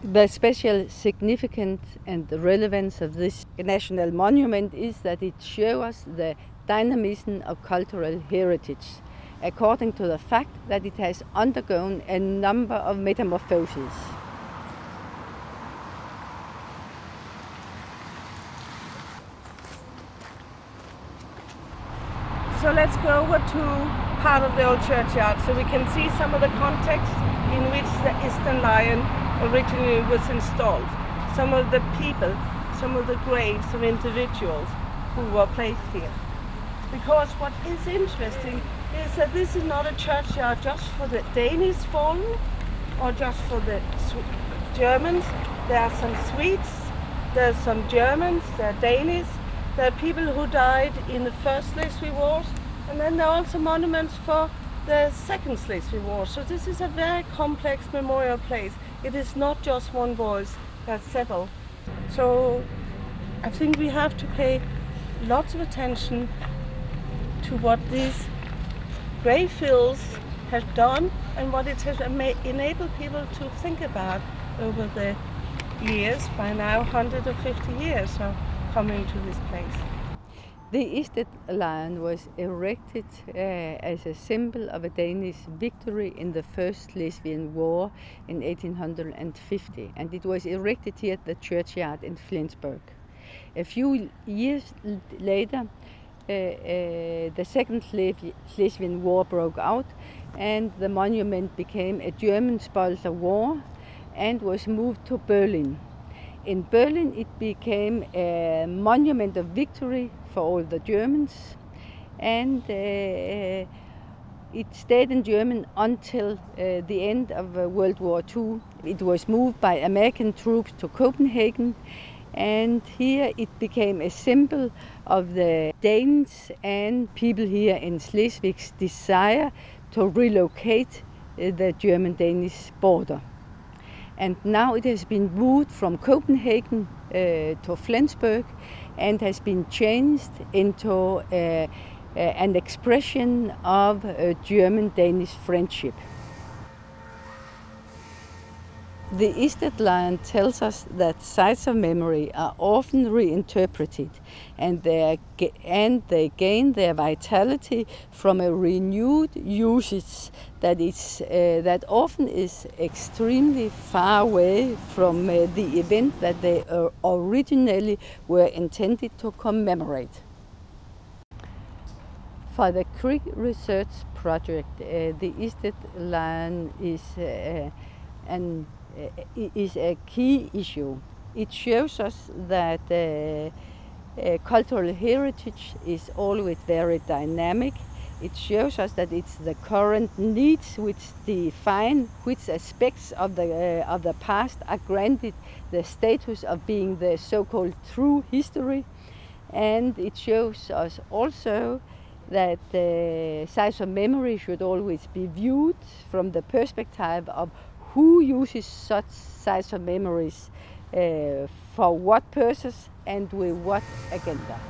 The special significance and the relevance of this national monument is that it shows the dynamism of cultural heritage, according to the fact that it has undergone a number of metamorphoses. So let's go over to part of the old churchyard so we can see some of the context in which the Isted Lion originally was installed. Some of the people, some of the graves of individuals who were placed here. Because what is interesting is that this is not a churchyard just for the Danish fallen or just for the Germans. There are some Swedes, there are some Germans, there are Danish, there are people who died in the first Schleswig Wars, and then there are also monuments for the second Schleswig War. So this is a very complex memorial place. It is not just one voice that's settled. So I think we have to pay lots of attention to what these grave fields have done and what it has enabled people to think about over the years, by now 150 years of coming to this place. The Isted Lion was erected as a symbol of a Danish victory in the First Schleswig War in 1850, and it was erected here at the churchyard in Flensburg. A few years later, the Second Schleswig War broke out, and the monument became a German spoils of war and was moved to Berlin. In Berlin, it became a monument of victory for all the Germans, and it stayed in German until the end of World War II. It was moved by American troops to Copenhagen, and here it became a symbol of the Danes and people here in Schleswig's desire to relocate the German-Danish border. And now it has been moved from Copenhagen to Flensburg and has been changed into an expression of German-Danish friendship. The Isted Lion tells us that sites of memory are often reinterpreted, and they gain their vitality from a renewed usage that often is extremely far away from the event that they originally were intended to commemorate. For the CRIC research project, the Isted Lion is a key issue. It shows us that cultural heritage is always very dynamic. It shows us that it's the current needs which define which aspects of the past are granted the status of being the so-called true history. And it shows us also that sites of memory should always be viewed from the perspective of who uses such sites of memories, for what purpose and with what agenda.